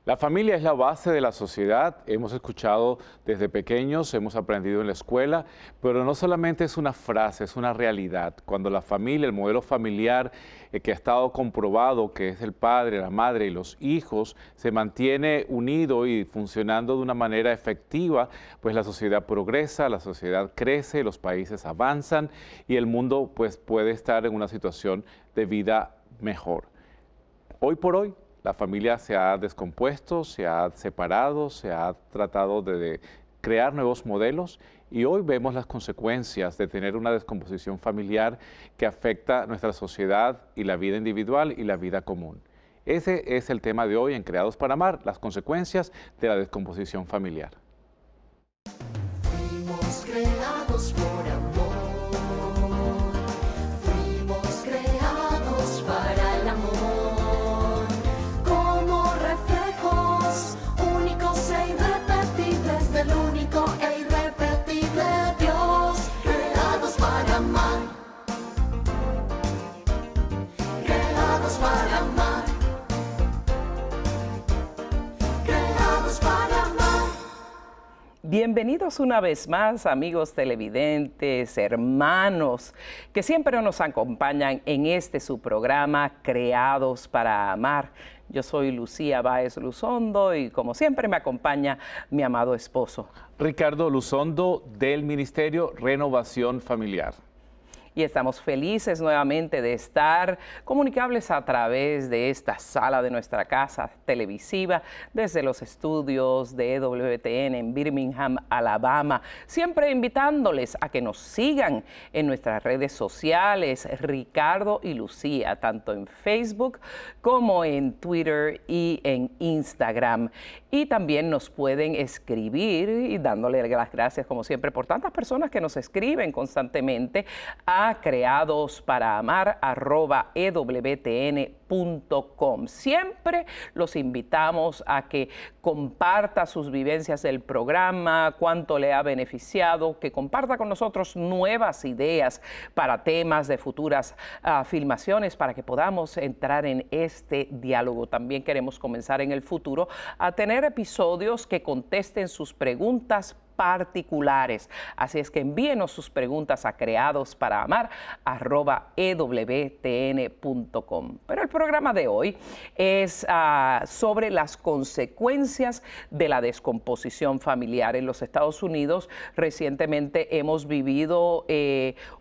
La familia es la base de la sociedad. Hemos escuchado desde pequeños, hemos aprendido en la escuela, pero no solamente es una frase, es una realidad. Cuando la familia, el modelo familiar que ha estado comprobado, que es el padre, la madre y los hijos, se mantiene unido y funcionando de una manera efectiva, pues la sociedad progresa, la sociedad crece, los países avanzan y el mundo pues puede estar en una situación de vida mejor. Hoy por hoy, la familia se ha descompuesto, se ha separado, se ha tratado de crear nuevos modelos y hoy vemos las consecuencias de tener una descomposición familiar que afecta nuestra sociedad y la vida individual y la vida común. Ese es el tema de hoy en Creados para Amar, las consecuencias de la descomposición familiar. Fuimos creados por amor, fuimos creados para el amor, como reflejos únicos e irrepetibles del único e irrepetible Dios, creados para amar, creados para amar, creados para amar. Bienvenidos una vez más, amigos televidentes, hermanos, que siempre nos acompañan en su programa Creados para Amar. Yo soy Lucía Báez Luzondo y como siempre me acompaña mi amado esposo. Ricardo Luzondo del Ministerio Renovación Familiar. Y estamos felices nuevamente de estar comunicables a través de esta sala de nuestra casa televisiva, desde los estudios de EWTN en Birmingham, Alabama. Siempre invitándoles a que nos sigan en nuestras redes sociales, Ricardo y Lucía, tanto en Facebook como en Twitter y en Instagram. Y también nos pueden escribir, y dándole las gracias como siempre por tantas personas que nos escriben constantemente a creadosparamar@ewtn.com. Siempre los invitamos a que comparta sus vivencias del programa, cuánto le ha beneficiado, que comparta con nosotros nuevas ideas para temas de futuras filmaciones para que podamos entrar en este diálogo. También queremos comenzar en el futuro a tener episodios que contesten sus preguntas particulares. Así es que envíenos sus preguntas a creadosparamar@ewtn.com. Pero el programa de hoy es sobre las consecuencias de la descomposición familiar. En los Estados Unidos recientemente hemos vivido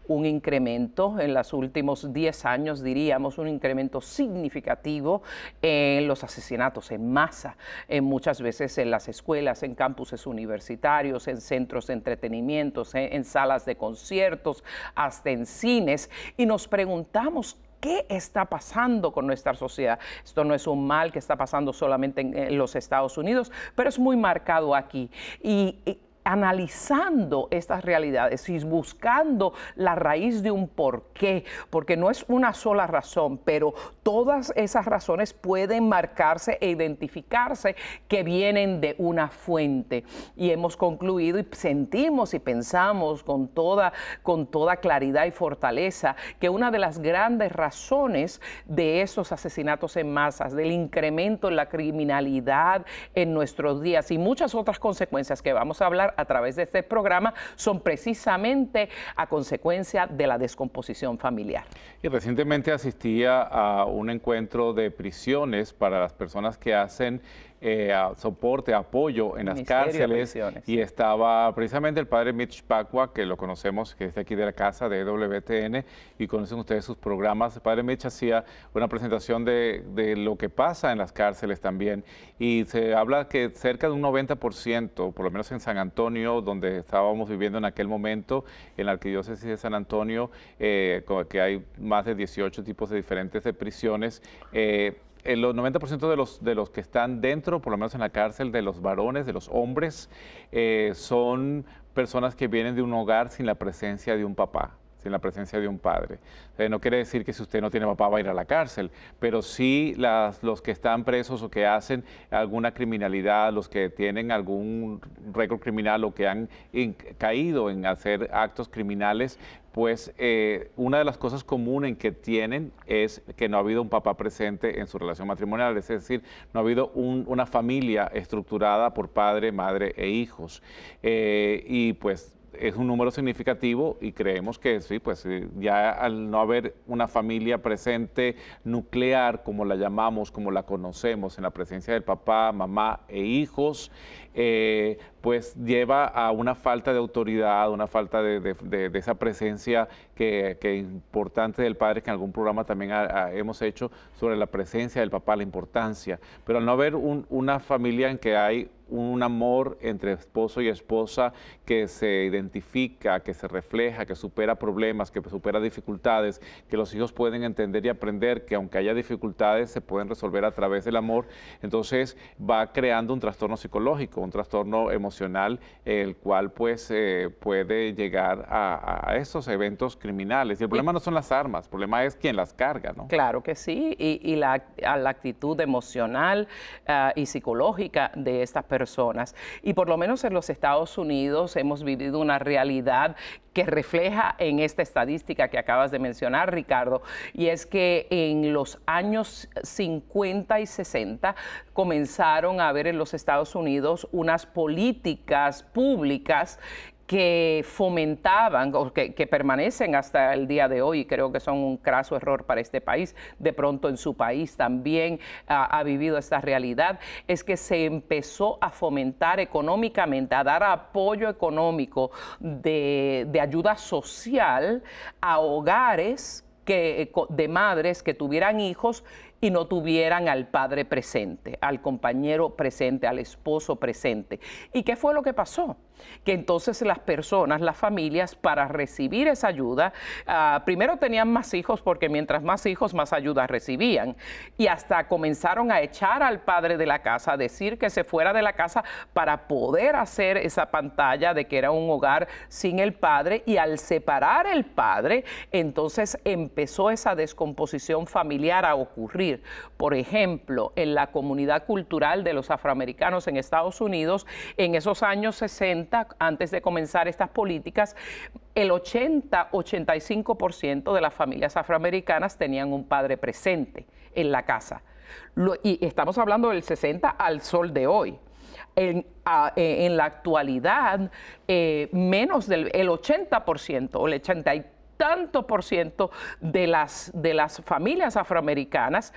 un incremento en los últimos 10 años, diríamos, un incremento significativo en los asesinatos en masa, muchas veces en las escuelas, en campuses universitarios, en centros de entretenimiento, en salas de conciertos, hasta en cines, y nos preguntamos ¿qué está pasando con nuestra sociedad? Esto no es un mal que está pasando solamente en los Estados Unidos, pero es muy marcado aquí. Y analizando estas realidades y buscando la raíz de un porqué, porque no es una sola razón, pero todas esas razones pueden marcarse e identificarse que vienen de una fuente. Y hemos concluido y sentimos y pensamos con toda claridad y fortaleza que una de las grandes razones de estos asesinatos en masas, del incremento en la criminalidad en nuestros días y muchas otras consecuencias que vamos a hablar a través de este programa son precisamente a consecuencia de la descomposición familiar. Y recientemente asistía a un encuentro de prisiones para las personas que hacen soporte, apoyo en las cárceles, y estaba precisamente el padre Mitch Pacwa, que lo conocemos, que es de aquí de la casa de EWTN, y conocen ustedes sus programas. El padre Mitch hacía una presentación de lo que pasa en las cárceles también, y se habla que cerca de un 90%, por lo menos en San Antonio, donde estábamos viviendo en aquel momento, en la arquidiócesis de San Antonio, que hay más de 18 tipos de diferentes de prisiones, los 90% de los que están dentro, por lo menos en la cárcel, de los varones, de los hombres, son personas que vienen de un hogar sin la presencia de un papá, sin la presencia de un padre. No quiere decir que si usted no tiene papá va a ir a la cárcel, pero sí los que están presos o que hacen alguna criminalidad, los que tienen algún récord criminal o que han caído en hacer actos criminales, pues una de las cosas comunes que tienen es que no ha habido un papá presente en su relación matrimonial, es decir, no ha habido una familia estructurada por padre, madre e hijos. Y pues es un número significativo y creemos que sí, pues ya al no haber una familia presente nuclear, como la llamamos, como la conocemos, en la presencia del papá, mamá e hijos, pues lleva a una falta de autoridad, una falta de esa presencia que importante del padre, que en algún programa también hemos hecho sobre la presencia del papá, la importancia. Pero al no haber una familia en que hay un amor entre esposo y esposa que se identifica, que se refleja, que supera problemas, que supera dificultades, que los hijos pueden entender y aprender que aunque haya dificultades se pueden resolver a través del amor, entonces va creando un trastorno psicológico, un trastorno emocional, el cual pues puede llegar a esos eventos criminales. Y el problema no son las armas, el problema es quien las carga, ¿no? Claro que sí, y la actitud emocional y psicológica de estas personas. Y por lo menos en los Estados Unidos hemos vivido una realidad que refleja en esta estadística que acabas de mencionar, Ricardo, y es que en los años 50 y 60 comenzaron a haber en los Estados Unidos unas políticas públicas que fomentaban, o que permanecen hasta el día de hoy, y creo que son un craso error para este país, de pronto en su país también ha vivido esta realidad, es que se empezó a fomentar económicamente, a dar apoyo económico de ayuda social a hogares de madres que tuvieran hijos y no tuvieran al padre presente, al compañero presente, al esposo presente. ¿Y qué fue lo que pasó? Que entonces las personas, las familias, para recibir esa ayuda, primero tenían más hijos porque mientras más hijos, más ayuda recibían. Y hasta comenzaron a echar al padre de la casa, a decir que se fuera de la casa para poder hacer esa pantalla de que era un hogar sin el padre. Y al separar el padre, entonces empezó esa descomposición familiar a ocurrir. Por ejemplo, en la comunidad cultural de los afroamericanos en Estados Unidos, en esos años 60, antes de comenzar estas políticas, el 80-85% de las familias afroamericanas tenían un padre presente en la casa. Y estamos hablando del 60 al sol de hoy. En la actualidad, menos del 80% o el 80 y tanto por ciento de las familias afroamericanas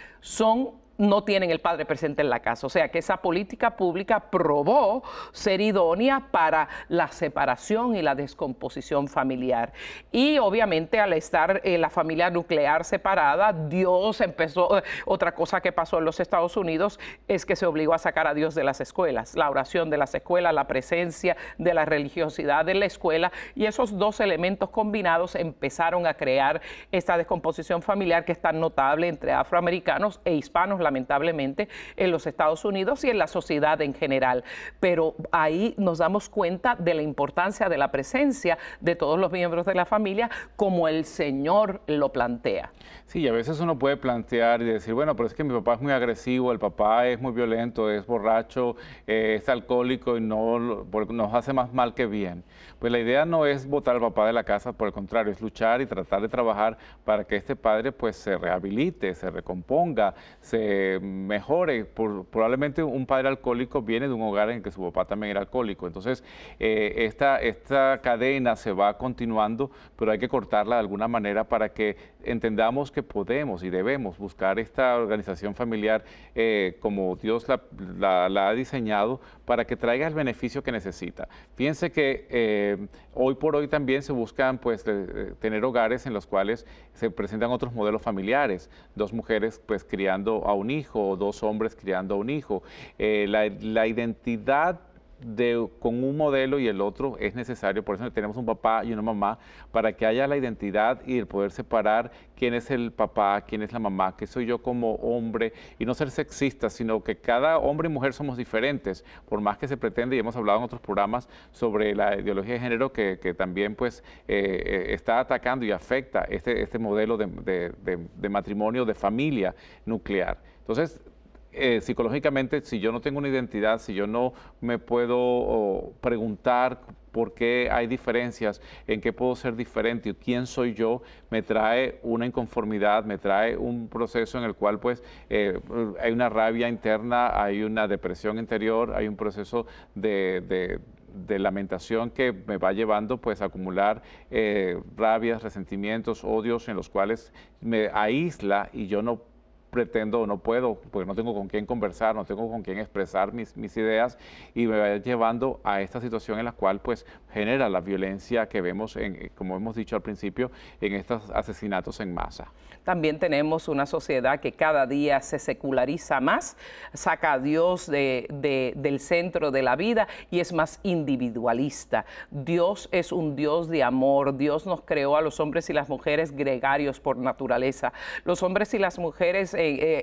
no tienen el padre presente en la casa. O sea que esa política pública probó ser idónea para la separación y la descomposición familiar. Y obviamente al estar la familia nuclear separada, Dios empezó, otra cosa que pasó en los Estados Unidos es que se obligó a sacar a Dios de las escuelas, la oración de las escuelas, la presencia de la religiosidad en la escuela, y esos dos elementos combinados empezaron a crear esta descomposición familiar que es tan notable entre afroamericanos e hispanos, lamentablemente, en los Estados Unidos y en la sociedad en general. Pero ahí nos damos cuenta de la importancia de la presencia de todos los miembros de la familia como el Señor lo plantea. Sí, a veces uno puede plantear y decir, bueno, pero es que mi papá es muy agresivo, el papá es muy violento, es borracho, es alcohólico y nos hace más mal que bien. Pues la idea no es botar al papá de la casa, por el contrario, es luchar y tratar de trabajar para que este padre pues se rehabilite, se recomponga, se mejore. Probablemente un padre alcohólico viene de un hogar en que su papá también era alcohólico. Entonces, esta cadena se va continuando, pero hay que cortarla de alguna manera para que entendamos que podemos y debemos buscar esta organización familiar como Dios la ha diseñado para que traiga el beneficio que necesita. Fíjense que hoy por hoy también se buscan pues tener hogares en los cuales se presentan otros modelos familiares, dos mujeres pues criando a un hijo o dos hombres criando a un hijo. La identidad con un modelo y el otro es necesario, por eso tenemos un papá y una mamá, para que haya la identidad y el poder separar quién es el papá, quién es la mamá, qué soy yo como hombre, y no ser sexista, sino que cada hombre y mujer somos diferentes, por más que se pretende, y hemos hablado en otros programas sobre la ideología de género que también pues está atacando y afecta este modelo de matrimonio, de familia nuclear. Entonces, psicológicamente, si yo no tengo una identidad, si yo no me puedo preguntar por qué hay diferencias, en qué puedo ser diferente y quién soy yo, me trae una inconformidad, me trae un proceso en el cual pues hay una rabia interna, hay una depresión interior, hay un proceso de lamentación que me va llevando pues a acumular rabias, resentimientos, odios en los cuales me aísla y yo no pretendo o no puedo, porque no tengo con quién conversar, no tengo con quién expresar mis ideas y me va llevando a esta situación en la cual pues genera la violencia que vemos, como hemos dicho al principio, en estos asesinatos en masa. También tenemos una sociedad que cada día se seculariza más, saca a Dios del centro de la vida y es más individualista. Dios es un Dios de amor. Dios nos creó a los hombres y las mujeres gregarios por naturaleza. Los hombres y las mujeres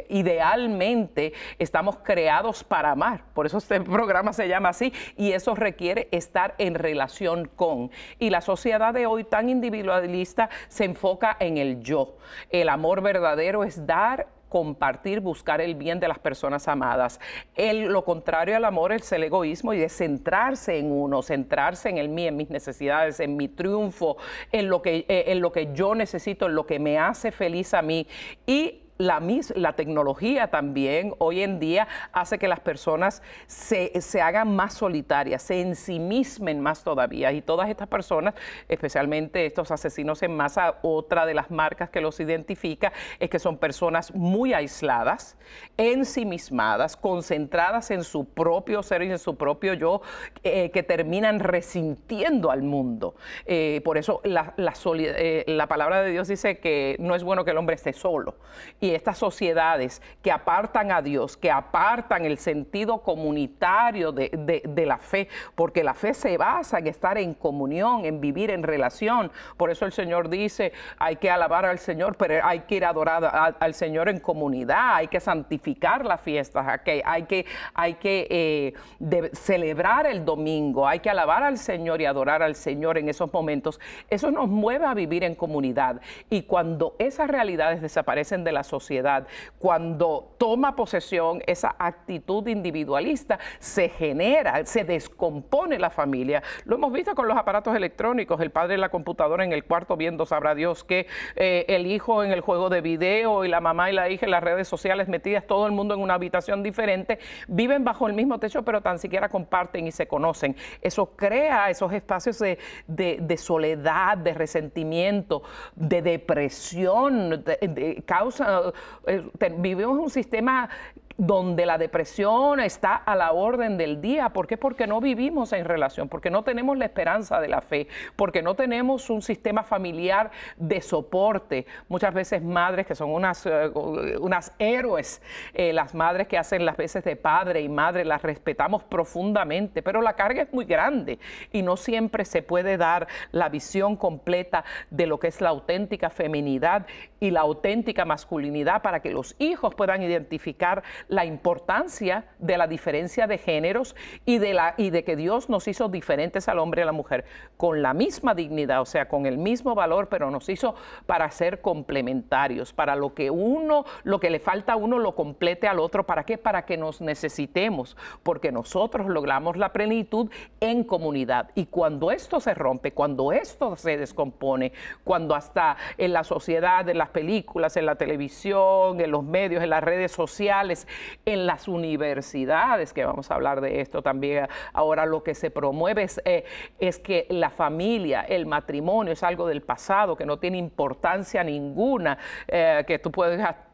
idealmente estamos creados para amar. Por eso este programa se llama así y eso requiere estar en relación con. Y la sociedad de hoy tan individualista se enfoca en el yo. El amor verdadero es dar, compartir, buscar el bien de las personas amadas. Lo contrario al amor es el egoísmo y es centrarse en uno, centrarse en el mí, en mis necesidades, en mi triunfo, en lo que yo necesito, en lo que me hace feliz a mí. Y la tecnología también hoy en día hace que las personas se hagan más solitarias, se ensimismen más todavía. Y todas estas personas, especialmente estos asesinos en masa, otra de las marcas que los identifica es que son personas muy aisladas, ensimismadas, concentradas en su propio ser y en su propio yo, que terminan resintiendo al mundo. Por eso la palabra de Dios dice que no es bueno que el hombre esté solo. Y estas sociedades que apartan a Dios, que apartan el sentido comunitario de la fe, porque la fe se basa en estar en comunión, en vivir en relación. Por eso el Señor dice, hay que alabar al Señor, pero hay que ir a adorar al Señor en comunidad, hay que santificar las fiestas, hay que celebrar el domingo, hay que alabar al Señor y adorar al Señor en esos momentos. Eso nos mueve a vivir en comunidad. Y cuando esas realidades desaparecen de la sociedad, cuando toma posesión esa actitud individualista, se descompone la familia. Lo hemos visto con los aparatos electrónicos, el padre en la computadora en el cuarto viendo sabrá Dios qué, el hijo en el juego de video y la mamá y la hija en las redes sociales metidas, todo el mundo en una habitación diferente, viven bajo el mismo techo pero tan siquiera comparten y se conocen. Eso crea esos espacios de soledad, de resentimiento, de depresión, vivimos un sistema donde la depresión está a la orden del día. ¿Por qué? Porque no vivimos en relación, porque no tenemos la esperanza de la fe, porque no tenemos un sistema familiar de soporte. Muchas veces madres que son unas héroes, las madres que hacen las veces de padre y madre, las respetamos profundamente, pero la carga es muy grande y no siempre se puede dar la visión completa de lo que es la auténtica feminidad y la auténtica masculinidad para que los hijos puedan identificar la importancia de la diferencia de géneros y de que Dios nos hizo diferentes al hombre y a la mujer con la misma dignidad, o sea, con el mismo valor, pero nos hizo para ser complementarios, para lo que le falta a uno lo complete al otro. ¿Para qué? Para que nos necesitemos, porque nosotros logramos la plenitud en comunidad. Y cuando esto se rompe, cuando esto se descompone, cuando hasta en la sociedad, en las películas, en la televisión, en los medios, en las redes sociales, en las universidades, que vamos a hablar de esto también. Ahora lo que se promueve es que la familia, el matrimonio es algo del pasado, que no tiene importancia ninguna, que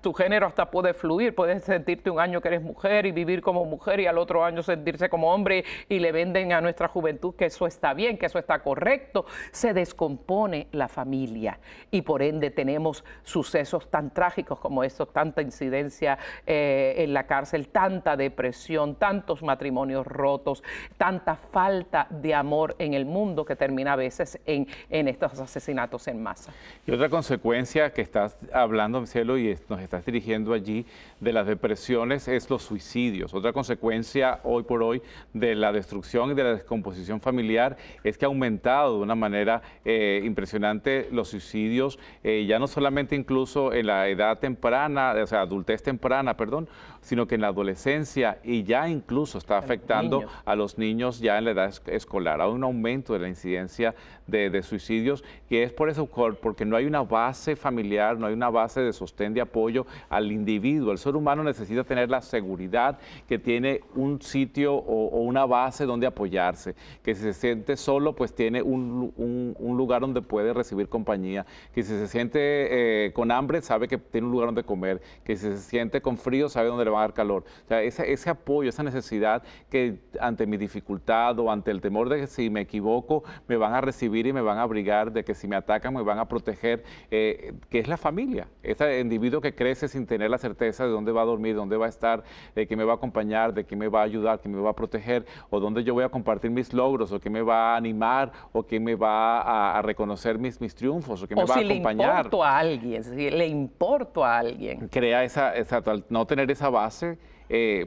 tú tu género hasta puede fluir, puedes sentirte un año que eres mujer y vivir como mujer y al otro año sentirse como hombre y le venden a nuestra juventud que eso está bien, que eso está correcto. Se descompone la familia y por ende tenemos sucesos tan trágicos como estos, tanta incidencia en la cárcel, tanta depresión, tantos matrimonios rotos, tanta falta de amor en el mundo que termina a veces en estos asesinatos en masa. Y otra consecuencia que estás hablando, Cielo, y nos estás dirigiendo allí de las depresiones es los suicidios. Otra consecuencia hoy por hoy de la destrucción y de la descomposición familiar es que ha aumentado de una manera impresionante los suicidios, ya no solamente incluso en la edad temprana, o sea, adultez temprana, perdón, sino que en la adolescencia y ya incluso está afectando a los niños ya en la edad escolar. Hay un aumento de la incidencia de suicidios, que es por eso, porque no hay una base familiar, no hay una base de sostén, de apoyo al individuo. El ser humano necesita tener la seguridad que tiene un sitio o una base donde apoyarse, que si se siente solo, pues tiene un lugar donde puede recibir compañía, que si se siente con hambre, sabe que tiene un lugar donde comer, que si se siente con frío, sabe dónde le va a dar calor. O sea, ese apoyo, esa necesidad que ante mi dificultad o ante el temor de que si me equivoco, me van a recibir y me van a abrigar, de que si me atacan me van a proteger, que es la familia. Ese individuo que crece sin tener la certeza de dónde va a dormir, dónde va a estar, de que me va a acompañar, de que me va a ayudar, que me va a proteger, o dónde yo voy a compartir mis logros, o que me va a animar, o que me va a reconocer mis triunfos, o que me va a acompañar. O si le importo a alguien, si le importo a alguien. Crea al no tener esa base,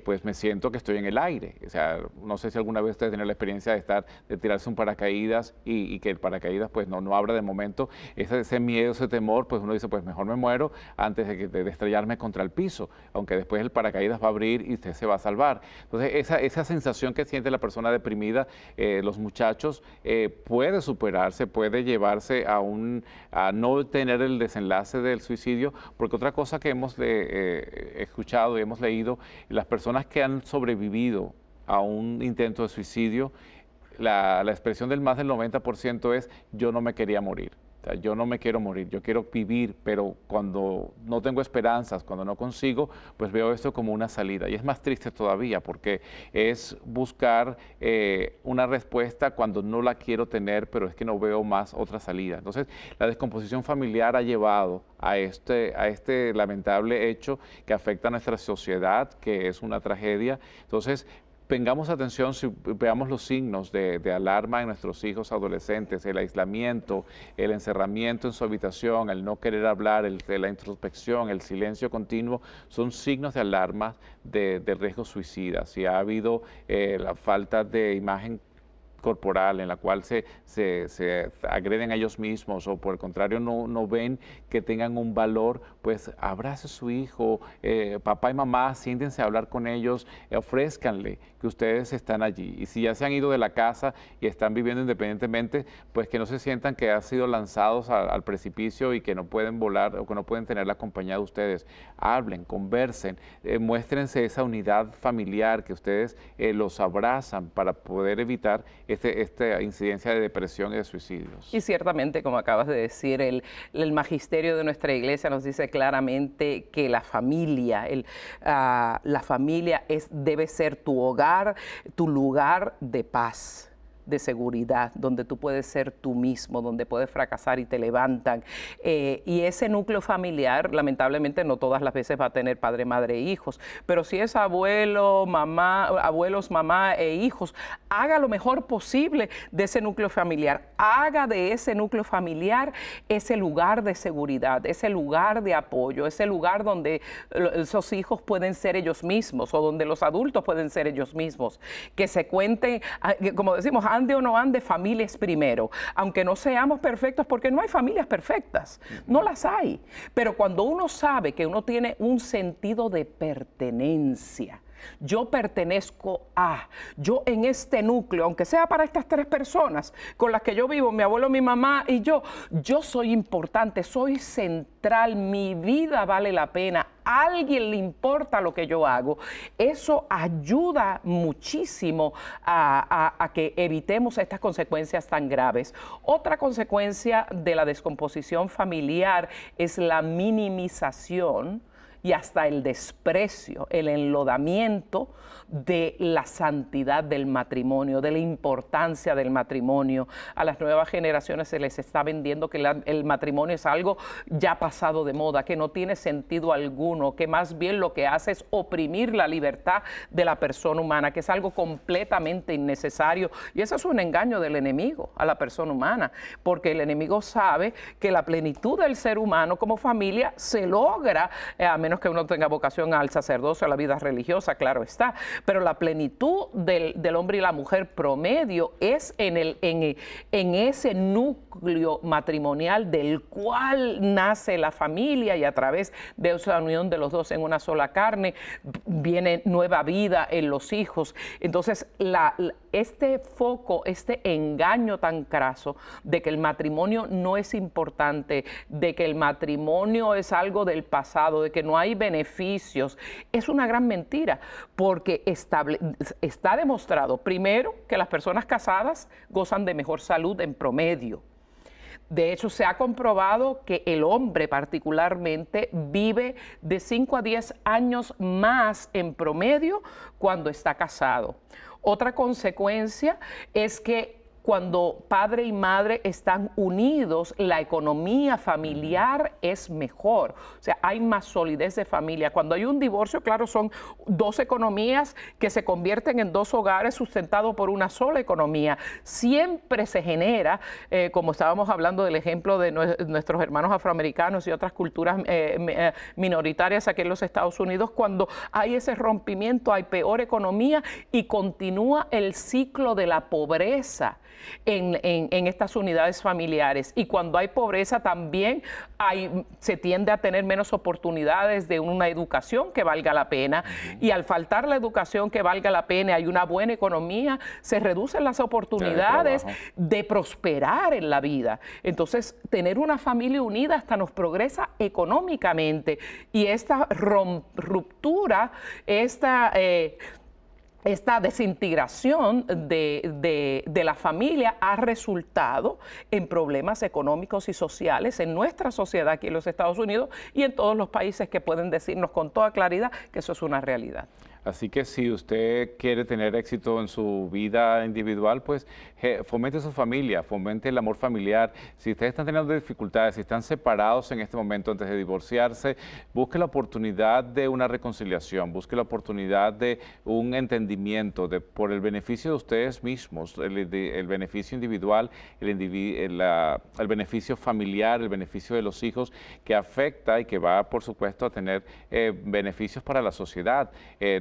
pues me siento que estoy en el aire. O sea, no sé si alguna vez ustedes tienen la experiencia de tirarse un paracaídas y que el paracaídas pues no abra de momento. Ese miedo, ese temor, pues uno dice, pues mejor me muero antes de estrellarme contra el piso, aunque después el paracaídas va a abrir y usted se va a salvar. Entonces, esa sensación que siente la persona deprimida, los muchachos, puede superarse, puede llevarse a no tener el desenlace del suicidio, porque otra cosa que hemos escuchado y hemos leído, las personas que han sobrevivido a un intento de suicidio, la expresión del más del 90% es: yo no me quería morir. O sea, yo no me quiero morir, yo quiero vivir, pero cuando no tengo esperanzas, cuando no consigo, pues veo esto como una salida. Y es más triste todavía porque es buscar una respuesta cuando no la quiero tener, pero es que no veo más otra salida. Entonces, la descomposición familiar ha llevado a este lamentable hecho que afecta a nuestra sociedad, que es una tragedia. Entonces, tengamos atención, si veamos los signos de alarma en nuestros hijos adolescentes, el aislamiento, el encerramiento en su habitación, el no querer hablar, la introspección, el silencio continuo, son signos de alarma de riesgo suicida. Si ha habido la falta de imagen corporal en la cual se agreden a ellos mismos, o por el contrario no ven que tengan un valor, pues abrace a su hijo, papá y mamá, siéntense a hablar con ellos, ofrézcanle que ustedes están allí. Y si ya se han ido de la casa y están viviendo independientemente, pues que no se sientan que han sido lanzados al precipicio y que no pueden volar o que no pueden tener la compañía de ustedes. Hablen, conversen, muéstrense esa unidad familiar, que ustedes los abrazan para poder evitar esta incidencia de depresión y de suicidios. Y ciertamente, como acabas de decir, el magisterio de nuestra iglesia nos dice claramente que la familia, debe ser tu hogar, tu lugar de paz, de seguridad, donde tú puedes ser tú mismo, donde puedes fracasar y te levantan. Y ese núcleo familiar, lamentablemente, no todas las veces va a tener padre, madre e hijos, pero si es abuelos, mamá e hijos, haga lo mejor posible de ese núcleo familiar. Haga de ese núcleo familiar ese lugar de seguridad, ese lugar de apoyo, ese lugar donde esos hijos pueden ser ellos mismos, o donde los adultos pueden ser ellos mismos. Que se cuenten, como decimos, ande o no ande, familia es primero. Aunque no seamos perfectos, porque no hay familias perfectas, no las hay. Pero cuando uno sabe que uno tiene un sentido de pertenencia, yo pertenezco yo en este núcleo, aunque sea para estas 3 personas con las que yo vivo, mi abuelo, mi mamá y yo soy importante, soy central, mi vida vale la pena, a alguien le importa lo que yo hago. Eso ayuda muchísimo a que evitemos estas consecuencias tan graves. Otra consecuencia de la descomposición familiar es la minimización y hasta el desprecio, el enlodamiento de la santidad del matrimonio, de la importancia del matrimonio. A las nuevas generaciones se les está vendiendo que el matrimonio es algo ya pasado de moda, que no tiene sentido alguno, que más bien lo que hace es oprimir la libertad de la persona humana, que es algo completamente innecesario. Y eso es un engaño del enemigo a la persona humana, porque el enemigo sabe que la plenitud del ser humano como familia se logra, a menos que uno tenga vocación al sacerdocio, a la vida religiosa, claro está, pero la plenitud del hombre y la mujer promedio es en ese núcleo matrimonial del cual nace la familia, y a través de esa unión de los dos en una sola carne viene nueva vida en los hijos. Entonces, este foco, este engaño tan craso de que el matrimonio no es importante, de que el matrimonio es algo del pasado, de que no hay beneficios, es una gran mentira, porque está demostrado, primero, que las personas casadas gozan de mejor salud en promedio. De hecho, se ha comprobado que el hombre particularmente vive de 5 a 10 años más en promedio cuando está casado. Otra consecuencia es que cuando padre y madre están unidos, la economía familiar es mejor. O sea, hay más solidez de familia. Cuando hay un divorcio, claro, son dos economías que se convierten en dos hogares sustentados por una sola economía. Siempre se genera, como estábamos hablando del ejemplo de nuestros hermanos afroamericanos y otras culturas minoritarias aquí en los Estados Unidos, cuando hay ese rompimiento, hay peor economía y continúa el ciclo de la pobreza en estas unidades familiares. Y cuando hay pobreza también se tiende a tener menos oportunidades de una educación que valga la pena. Y al faltar la educación que valga la pena, hay una buena economía, se reducen las oportunidades de prosperar en la vida. Entonces, tener una familia unida hasta nos progresa económicamente. Y esta ruptura, esta desintegración de la familia ha resultado en problemas económicos y sociales en nuestra sociedad aquí en los Estados Unidos y en todos los países que pueden decirnos con toda claridad que eso es una realidad. Así que si usted quiere tener éxito en su vida individual, pues fomente su familia, fomente el amor familiar. Si ustedes están teniendo dificultades, si están separados en este momento antes de divorciarse, busque la oportunidad de una reconciliación, busque la oportunidad de un entendimiento por el beneficio de ustedes mismos, el beneficio individual, el beneficio familiar, el beneficio de los hijos, que afecta y que va, por supuesto, a tener beneficios para la sociedad.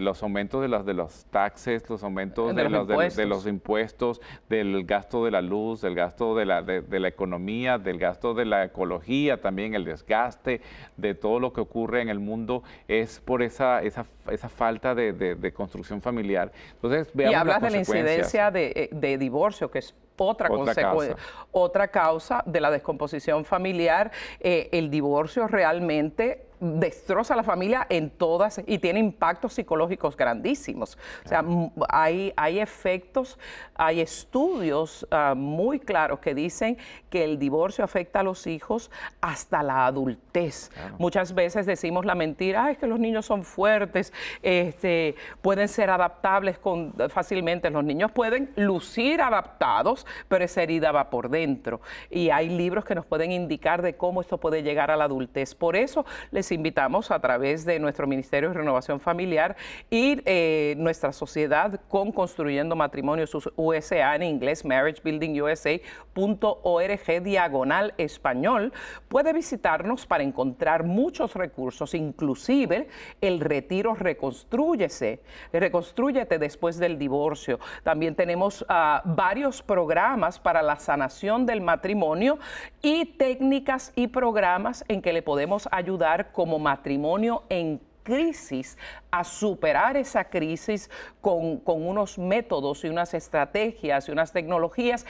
Los aumentos de los taxes, los aumentos de los impuestos, del gasto de la luz, del gasto de la economía, del gasto de la ecología, también el desgaste de todo lo que ocurre en el mundo, es por esa falta de construcción familiar. Entonces, veamos y hablas las de la consecuencias. incidencia de divorcio, que es otra causa de la descomposición familiar. El divorcio realmente destroza a la familia en todas y tiene impactos psicológicos grandísimos. O sea, hay efectos, hay estudios muy claros que dicen que el divorcio afecta a los hijos hasta la adultez. Claro. Muchas veces decimos la mentira, es que los niños son fuertes, pueden ser adaptables fácilmente. Los niños pueden lucir adaptados, pero esa herida va por dentro. Y hay libros que nos pueden indicar de cómo esto puede llegar a la adultez. Por eso les invitamos a través de nuestro Ministerio de Renovación Familiar y nuestra sociedad con Construyendo Matrimonios USA, en inglés, marriagebuilడింgusa.org/español. Puede visitarnos para encontrar muchos recursos, inclusive el retiro Reconstrúyete después del divorcio. También tenemos varios programas para la sanación del matrimonio y técnicas y programas en que le podemos ayudar como matrimonio en crisis a superar esa crisis con unos métodos y unas estrategias y unas tecnologías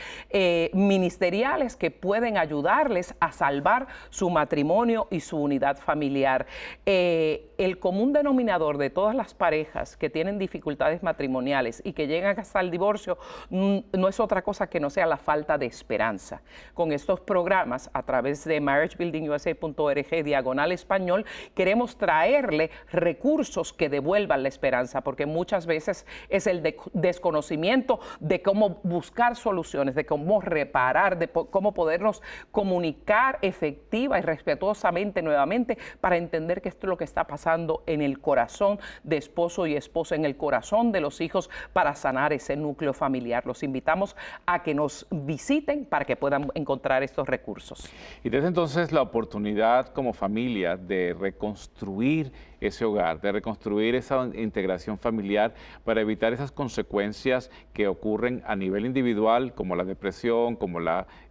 ministeriales que pueden ayudarles a salvar su matrimonio y su unidad familiar. El común denominador de todas las parejas que tienen dificultades matrimoniales y que llegan hasta el divorcio no es otra cosa que no sea la falta de esperanza. Con estos programas, a través de marriagebuildingusa.org/español, queremos traerle recursos que devuelvan la esperanza, porque muchas veces es el desconocimiento de cómo buscar soluciones, de cómo reparar, de cómo podernos comunicar efectiva y respetuosamente nuevamente para entender que esto es lo que está pasando en el corazón de esposo y esposa, en el corazón de los hijos, para sanar ese núcleo familiar. Los invitamos a que nos visiten para que puedan encontrar estos recursos. Y desde entonces la oportunidad como familia de reconstruir ese hogar, de reconstruir esa integración familiar para evitar esas consecuencias que ocurren a nivel individual, como la depresión, como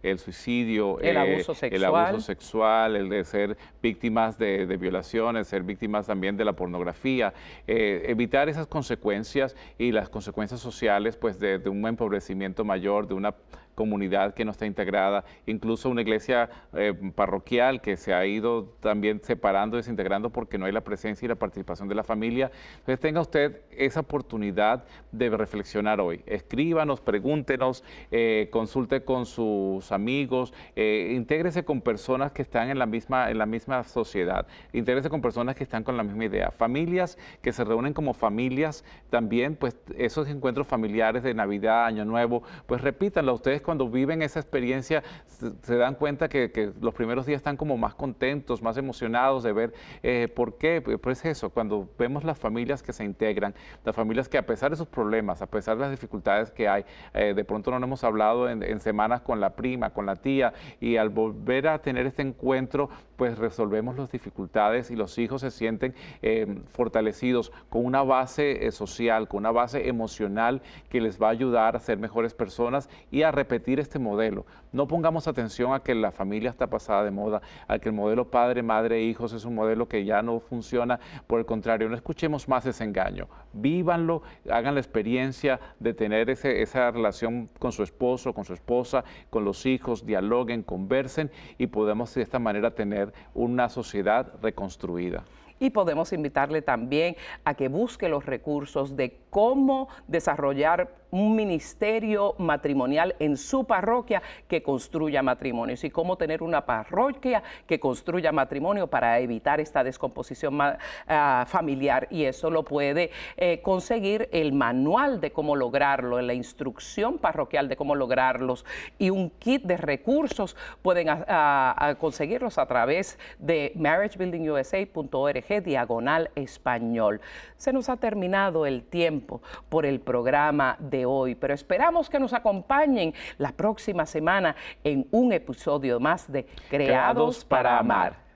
el suicidio, el abuso sexual, el de ser víctimas de violaciones, ser víctimas también de la pornografía, evitar esas consecuencias y las consecuencias sociales, pues de un empobrecimiento mayor, de una comunidad que no está integrada, incluso una iglesia parroquial que se ha ido también separando, desintegrando porque no hay la presencia y la participación de la familia. Entonces tenga usted esa oportunidad de reflexionar hoy. Escríbanos, pregúntenos, consulte con sus amigos, intégrese con personas que están en la misma sociedad, intégrese con personas que están con la misma idea. Familias que se reúnen como familias también, pues esos encuentros familiares de Navidad, Año Nuevo, pues repítanlo. Ustedes cuando viven esa experiencia se dan cuenta que los primeros días están como más contentos, más emocionados de ver por qué. Pues eso, cuando vemos las familias que se integran, las familias que a pesar de sus problemas, a pesar de las dificultades que hay, de pronto no hemos hablado en semanas con la prima, con la tía, y al volver a tener este encuentro, pues resolvemos las dificultades y los hijos se sienten fortalecidos con una base social, con una base emocional que les va a ayudar a ser mejores personas y a repetir este modelo. No pongamos atención a que la familia está pasada de moda, a que el modelo padre, madre, hijos es un modelo que ya no funciona. Por el contrario, no escuchemos más ese engaño. Vívanlo, hagan la experiencia de tener esa relación con su esposo, con su esposa, con los hijos, dialoguen, conversen y podemos de esta manera tener una sociedad reconstruida. Y podemos invitarle también a que busque los recursos de cómo desarrollar un ministerio matrimonial en su parroquia que construya matrimonios y cómo tener una parroquia que construya matrimonio para evitar esta descomposición familiar. Y eso lo puede conseguir el manual de cómo lograrlo, la instrucción parroquial de cómo lograrlos y un kit de recursos. Pueden conseguirlos a través de marriagebuildingusa.org/español. Se nos ha terminado el tiempo por el programa de hoy, pero esperamos que nos acompañen la próxima semana en un episodio más de Creados para Amar.